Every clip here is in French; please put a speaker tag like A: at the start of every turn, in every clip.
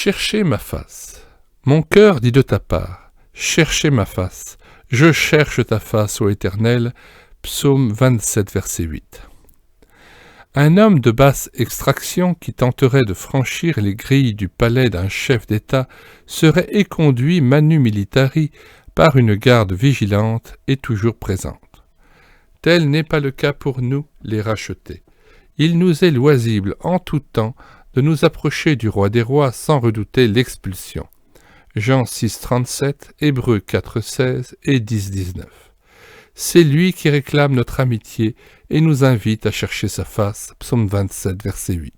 A: Cherchez ma face. Mon cœur dit de ta part, cherchez ma face. Je cherche ta face, ô Éternel. Psaume 27, verset 8. Un homme de basse extraction qui tenterait de franchir les grilles du palais d'un chef d'État serait éconduit manu militari par une garde vigilante et toujours présente. Tel n'est pas le cas pour nous, les rachetés. Il nous est loisible en tout temps de nous approcher du roi des rois sans redouter l'expulsion. Jean 6, 37, Hébreux 4, 16 et 10, 19. C'est lui qui réclame notre amitié et nous invite à chercher sa face. Psaume 27, verset 8.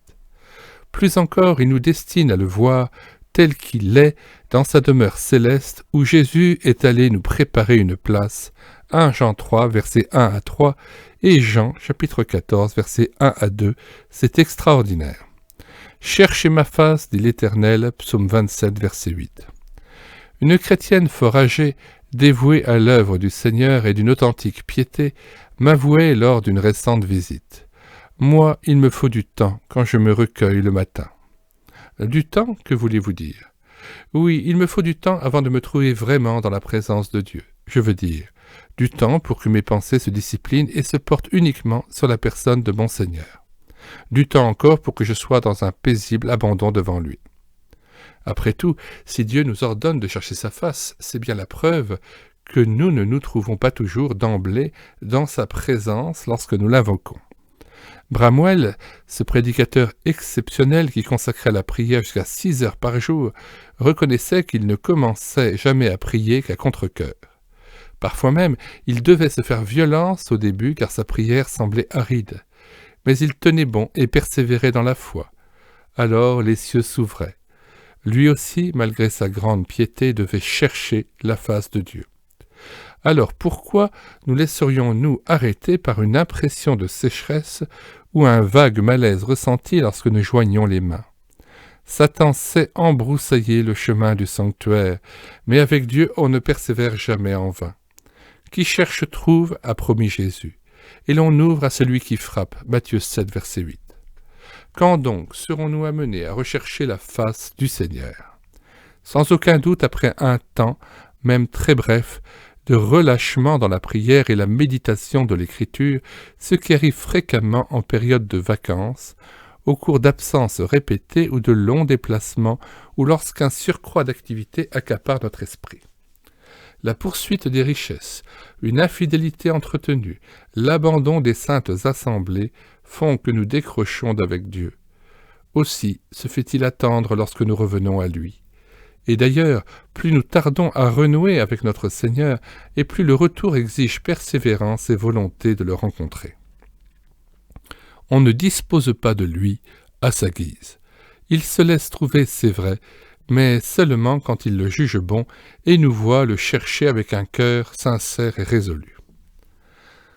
A: Plus encore, il nous destine à le voir tel qu'il est dans sa demeure céleste où Jésus est allé nous préparer une place. 1 Jean 3, versets 1 à 3 et Jean, chapitre 14, versets 1 à 2. C'est extraordinaire. Cherchez ma face, dit l'Éternel, psaume 27, verset 8. Une chrétienne fort âgée, dévouée à l'œuvre du Seigneur et d'une authentique piété, m'avouait lors d'une récente visite. Moi, il me faut du temps quand je me recueille le matin. Du temps, que voulez-vous dire? Oui, il me faut du temps avant de me trouver vraiment dans la présence de Dieu. Je veux dire, du temps pour que mes pensées se disciplinent et se portent uniquement sur la personne de mon Seigneur. Du temps encore pour que je sois dans un paisible abandon devant lui. Après tout, si Dieu nous ordonne de chercher sa face, c'est bien la preuve que nous ne nous trouvons pas toujours d'emblée dans sa présence lorsque nous l'invoquons. Bramwell, ce prédicateur exceptionnel qui consacrait la prière jusqu'à 6 heures par jour, reconnaissait qu'il ne commençait jamais à prier qu'à contre-cœur. Parfois même, il devait se faire violence au début car sa prière semblait aride. Mais il tenait bon et persévérait dans la foi. Alors les cieux s'ouvraient. Lui aussi, malgré sa grande piété, devait chercher la face de Dieu. Alors pourquoi nous laisserions-nous arrêter par une impression de sécheresse ou un vague malaise ressenti lorsque nous joignions les mains? Satan sait embroussailler le chemin du sanctuaire, mais avec Dieu on ne persévère jamais en vain. Qui cherche trouve, a promis Jésus, et l'on ouvre à celui qui frappe. Matthieu 7, verset 8. Quand donc serons-nous amenés à rechercher la face du Seigneur? Sans aucun doute après un temps, même très bref, de relâchement dans la prière et la méditation de l'Écriture, ce qui arrive fréquemment en période de vacances, au cours d'absences répétées ou de longs déplacements, ou lorsqu'un surcroît d'activité accapare notre esprit. La poursuite des richesses, une infidélité entretenue, l'abandon des saintes assemblées font que nous décrochons d'avec Dieu. Aussi se fait-il attendre lorsque nous revenons à lui. Et d'ailleurs, plus nous tardons à renouer avec notre Seigneur, et plus le retour exige persévérance et volonté de le rencontrer. On ne dispose pas de lui à sa guise. Il se laisse trouver, c'est vrai, mais seulement quand il le juge bon et nous voit le chercher avec un cœur sincère et résolu.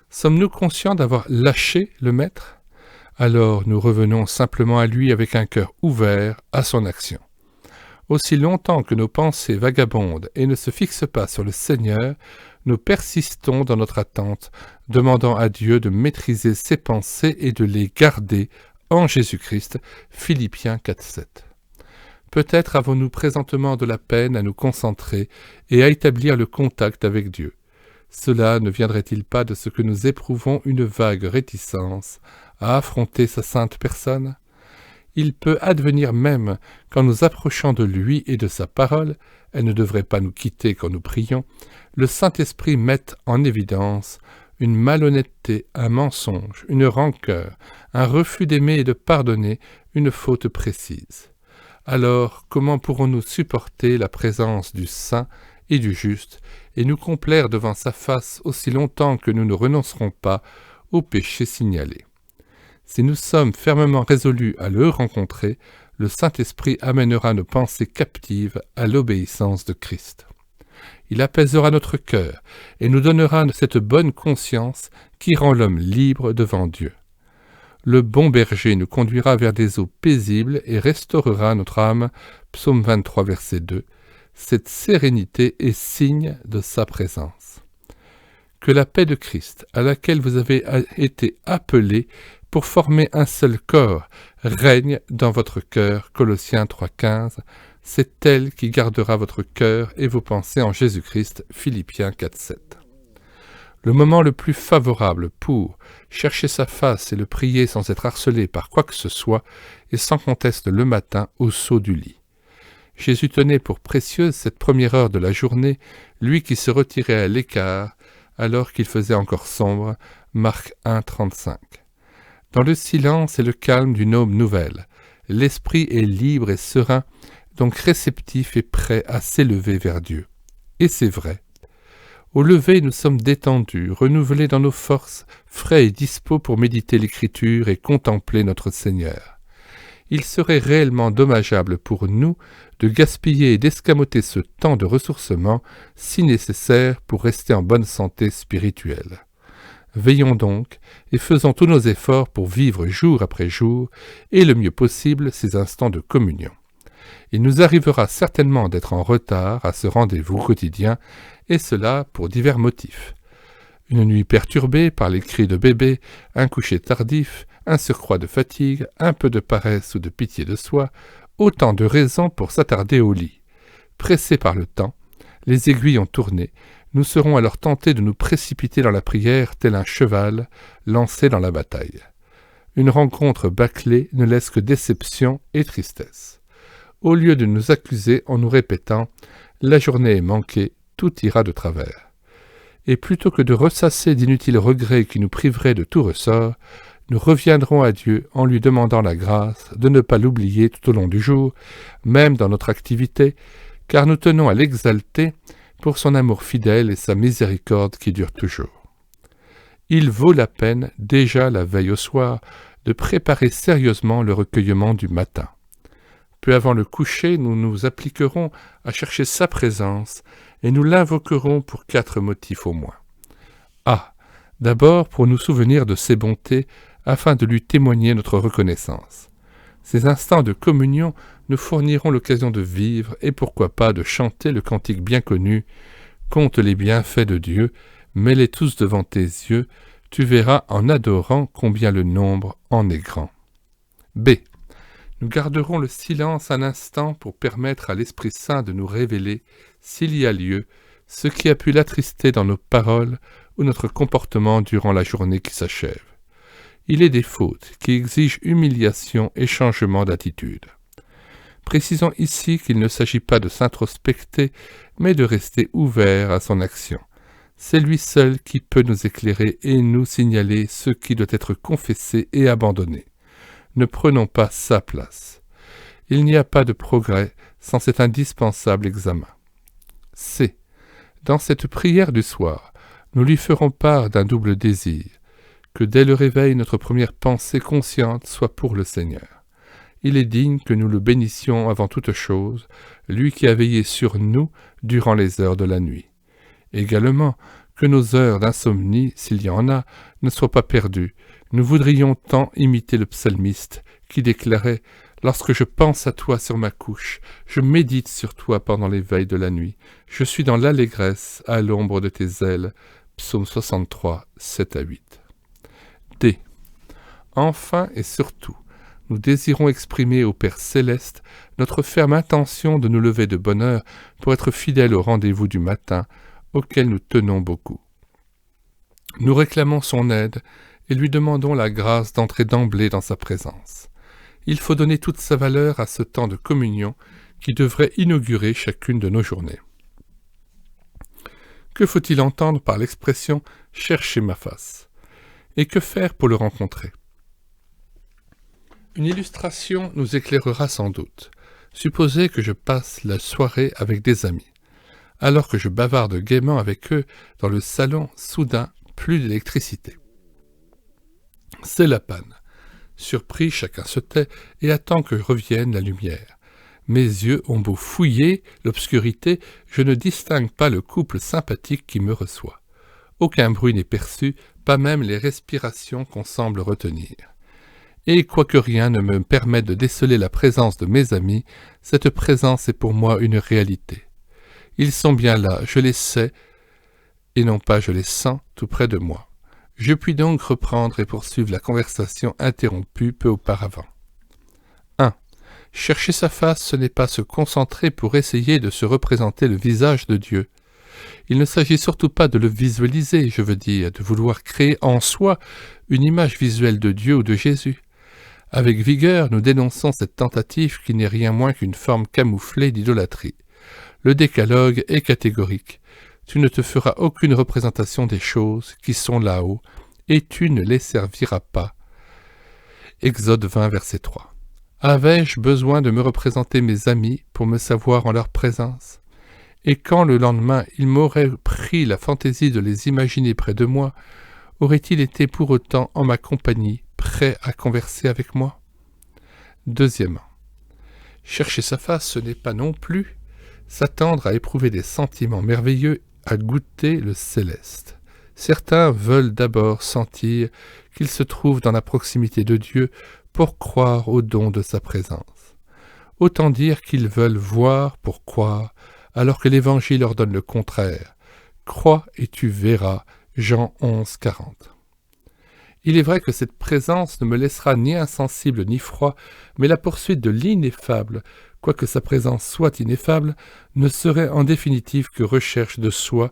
A: Sommes-nous conscients d'avoir lâché le Maître? Alors nous revenons simplement à lui avec un cœur ouvert à son action. Aussi longtemps que nos pensées vagabondent et ne se fixent pas sur le Seigneur, nous persistons dans notre attente, demandant à Dieu de maîtriser ses pensées et de les garder en Jésus-Christ. Philippiens 4, 7. Peut-être avons-nous présentement de la peine à nous concentrer et à établir le contact avec Dieu. Cela ne viendrait-il pas de ce que nous éprouvons une vague réticence à affronter sa sainte personne? Il peut advenir même qu'en nous approchant de lui et de sa parole, elle ne devrait pas nous quitter quand nous prions, le Saint-Esprit mette en évidence une malhonnêteté, un mensonge, une rancœur, un refus d'aimer et de pardonner, une faute précise. Alors, comment pourrons-nous supporter la présence du Saint et du Juste et nous complaire devant sa face aussi longtemps que nous ne renoncerons pas au péché signalé? Si nous sommes fermement résolus à le rencontrer, le Saint-Esprit amènera nos pensées captives à l'obéissance de Christ. Il apaisera notre cœur et nous donnera cette bonne conscience qui rend l'homme libre devant Dieu. Le bon berger nous conduira vers des eaux paisibles et restaurera notre âme. Psaume 23, verset 2. Cette sérénité est signe de sa présence. Que la paix de Christ, à laquelle vous avez été appelés pour former un seul corps, règne dans votre cœur. Colossiens 3, 15. C'est elle qui gardera votre cœur et vos pensées en Jésus-Christ. Philippiens 4,7. Le moment le plus favorable pour chercher sa face et le prier sans être harcelé par quoi que ce soit est sans conteste le matin au saut du lit. Jésus tenait pour précieuse cette première heure de la journée, lui qui se retirait à l'écart alors qu'il faisait encore sombre. Marc 1,35. Dans le silence et le calme d'une aube nouvelle, l'esprit est libre et serein, donc réceptif et prêt à s'élever vers Dieu. Et c'est vrai. Au lever, nous sommes détendus, renouvelés dans nos forces, frais et dispos pour méditer l'Écriture et contempler notre Seigneur. Il serait réellement dommageable pour nous de gaspiller et d'escamoter ce temps de ressourcement si nécessaire pour rester en bonne santé spirituelle. Veillons donc et faisons tous nos efforts pour vivre jour après jour et le mieux possible ces instants de communion. Il nous arrivera certainement d'être en retard à ce rendez-vous quotidien, et cela pour divers motifs. Une nuit perturbée par les cris de bébé, un coucher tardif, un surcroît de fatigue, un peu de paresse ou de pitié de soi, autant de raisons pour s'attarder au lit. Pressés par le temps, les aiguilles ont tourné, nous serons alors tentés de nous précipiter dans la prière tel un cheval lancé dans la bataille. Une rencontre bâclée ne laisse que déception et tristesse. Au lieu de nous accuser en nous répétant « la journée est manquée, tout ira de travers ». Et plutôt que de ressasser d'inutiles regrets qui nous priveraient de tout ressort, nous reviendrons à Dieu en lui demandant la grâce de ne pas l'oublier tout au long du jour, même dans notre activité, car nous tenons à l'exalter pour son amour fidèle et sa miséricorde qui dure toujours. Il vaut la peine, déjà la veille au soir, de préparer sérieusement le recueillement du matin. Peu avant le coucher, nous nous appliquerons à chercher sa présence et nous l'invoquerons pour 4 motifs au moins. A. D'abord pour nous souvenir de ses bontés afin de lui témoigner notre reconnaissance. Ces instants de communion nous fourniront l'occasion de vivre et pourquoi pas de chanter le cantique bien connu « Compte les bienfaits de Dieu, mets-les tous devant tes yeux, tu verras en adorant combien le nombre en est grand. » B. Nous garderons le silence un instant pour permettre à l'Esprit Saint de nous révéler, s'il y a lieu, ce qui a pu l'attrister dans nos paroles ou notre comportement durant la journée qui s'achève. Il est des fautes qui exigent humiliation et changement d'attitude. Précisons ici qu'il ne s'agit pas de s'introspecter, mais de rester ouvert à son action. C'est lui seul qui peut nous éclairer et nous signaler ce qui doit être confessé et abandonné. Ne prenons pas sa place. Il n'y a pas de progrès sans cet indispensable examen. C. Dans cette prière du soir, nous lui ferons part d'un double désir, que dès le réveil notre première pensée consciente soit pour le Seigneur. Il est digne que nous le bénissions avant toute chose, lui qui a veillé sur nous durant les heures de la nuit. Également, que nos heures d'insomnie, s'il y en a, ne soient pas perdues. Nous voudrions tant imiter le psalmiste qui déclarait « Lorsque je pense à toi sur ma couche, je médite sur toi pendant les veilles de la nuit. Je suis dans l'allégresse à l'ombre de tes ailes. » Psaume 63, 7-8. D. Enfin et surtout, nous désirons exprimer au Père Céleste notre ferme intention de nous lever de bonne heure pour être fidèles au rendez-vous du matin, auquel nous tenons beaucoup. Nous réclamons son aide et lui demandons la grâce d'entrer d'emblée dans sa présence. Il faut donner toute sa valeur à ce temps de communion qui devrait inaugurer chacune de nos journées. Que faut-il entendre par l'expression « chercher ma face » et que faire pour le rencontrer? Une illustration nous éclairera sans doute. Supposez que je passe la soirée avec des amis. Alors que je bavarde gaiement avec eux dans le salon, soudain, plus d'électricité. C'est la panne. Surpris, chacun se tait et attend que revienne la lumière. Mes yeux ont beau fouiller l'obscurité, je ne distingue pas le couple sympathique qui me reçoit. Aucun bruit n'est perçu, pas même les respirations qu'on semble retenir. Et quoique rien ne me permette de déceler la présence de mes amis, cette présence est pour moi une réalité. Ils sont bien là, je les sais, et non pas je les sens tout près de moi. Je puis donc reprendre et poursuivre la conversation interrompue peu auparavant. 1. Chercher sa face, ce n'est pas se concentrer pour essayer de se représenter le visage de Dieu. Il ne s'agit surtout pas de le visualiser, je veux dire, de vouloir créer en soi une image visuelle de Dieu ou de Jésus. Avec vigueur, nous dénonçons cette tentative qui n'est rien moins qu'une forme camouflée d'idolâtrie. Le décalogue est catégorique. Tu ne te feras aucune représentation des choses qui sont là-haut, et tu ne les serviras pas. Exode 20, verset 3. Avais-je besoin de me représenter mes amis pour me savoir en leur présence? Et quand le lendemain il m'aurait pris la fantaisie de les imaginer près de moi, aurait-il été pour autant en ma compagnie, prêt à converser avec moi? Deuxièmement, chercher sa face, ce n'est pas non plus s'attendre à éprouver des sentiments merveilleux, à goûter le céleste. Certains veulent d'abord sentir qu'ils se trouvent dans la proximité de Dieu pour croire au don de sa présence. Autant dire qu'ils veulent voir pour croire, alors que l'Évangile leur donne le contraire. Crois et tu verras, Jean 11, 40. Il est vrai que cette présence ne me laissera ni insensible ni froid, mais la poursuite de l'ineffable, quoique sa présence soit ineffable, ne serait en définitive que recherche de soi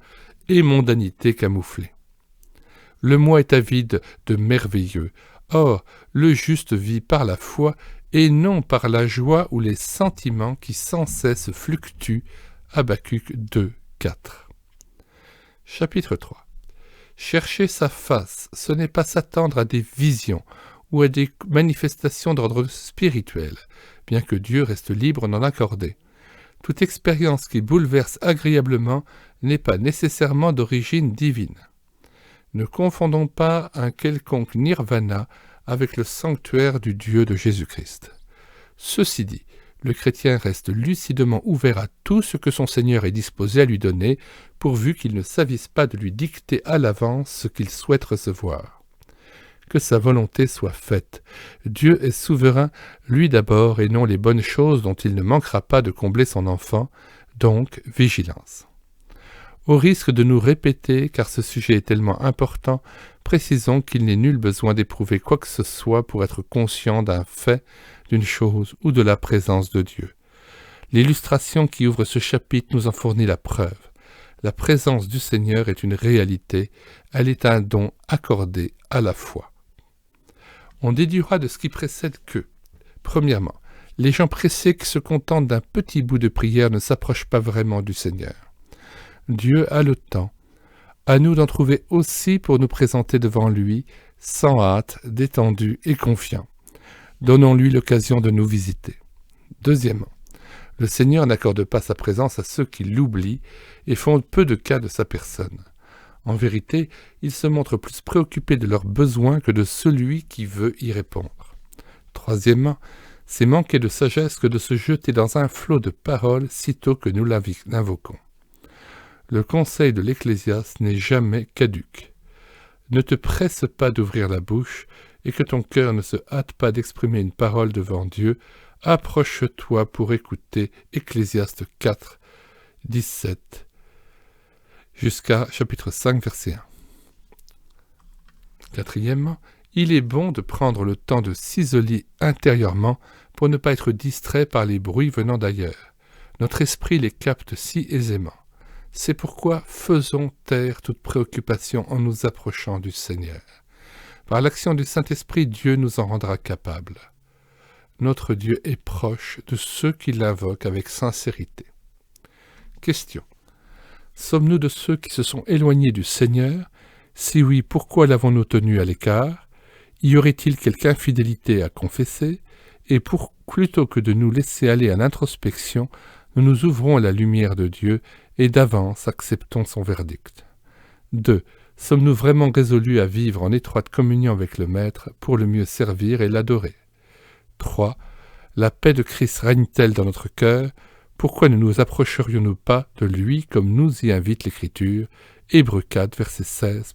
A: et mondanité camouflée. Le moi est avide de merveilleux. Or, le juste vit par la foi et non par la joie ou les sentiments qui sans cesse fluctuent. Habacuc 2, 4. Chapitre 3. Chercher sa face, ce n'est pas s'attendre à des visions ou à des manifestations d'ordre spirituel, bien que Dieu reste libre d'en accorder. Toute expérience qui bouleverse agréablement n'est pas nécessairement d'origine divine. Ne confondons pas un quelconque nirvana avec le sanctuaire du Dieu de Jésus-Christ. Ceci dit, le chrétien reste lucidement ouvert à tout ce que son Seigneur est disposé à lui donner, pourvu qu'il ne s'avise pas de lui dicter à l'avance ce qu'il souhaite recevoir. Que sa volonté soit faite. Dieu est souverain, lui d'abord, et non les bonnes choses dont il ne manquera pas de combler son enfant, donc vigilance. Au risque de nous répéter, car ce sujet est tellement important, précisons qu'il n'est nul besoin d'éprouver quoi que ce soit pour être conscient d'un fait, d'une chose ou de la présence de Dieu. L'illustration qui ouvre ce chapitre nous en fournit la preuve. La présence du Seigneur est une réalité, elle est un don accordé à la foi. On déduira de ce qui précède que, premièrement, les gens pressés qui se contentent d'un petit bout de prière ne s'approchent pas vraiment du Seigneur. Dieu a le temps. À nous d'en trouver aussi pour nous présenter devant lui, sans hâte, détendus et confiants. Donnons-lui l'occasion de nous visiter. Deuxièmement, le Seigneur n'accorde pas sa présence à ceux qui l'oublient et font peu de cas de sa personne. En vérité, il se montre plus préoccupé de leurs besoins que de celui qui veut y répondre. Troisièmement, c'est manquer de sagesse que de se jeter dans un flot de paroles sitôt que nous l'invoquons. Le conseil de l'Ecclésiaste n'est jamais caduc. Ne te presse pas d'ouvrir la bouche et que ton cœur ne se hâte pas d'exprimer une parole devant Dieu. Approche-toi pour écouter Ecclésiaste 4, 17, jusqu'à chapitre 5, verset 1. Quatrièmement, il est bon de prendre le temps de s'isoler intérieurement pour ne pas être distrait par les bruits venant d'ailleurs. Notre esprit les capte si aisément. C'est pourquoi faisons taire toute préoccupation en nous approchant du Seigneur. Par l'action du Saint-Esprit, Dieu nous en rendra capables. Notre Dieu est proche de ceux qui l'invoquent avec sincérité. Question. Sommes-nous de ceux qui se sont éloignés du Seigneur? Si oui, pourquoi l'avons-nous tenu à l'écart? Y aurait-il quelque infidélité à confesser? Et plutôt que de nous laisser aller à l'introspection, nous nous ouvrons à la lumière de Dieu et d'avance acceptons son verdict. 2. Sommes-nous vraiment résolus à vivre en étroite communion avec le Maître pour le mieux servir et l'adorer? 3. La paix de Christ règne-t-elle dans notre cœur? Pourquoi ne nous approcherions-nous pas de lui comme nous y invite l'Écriture? Hébreux 4, verset 16.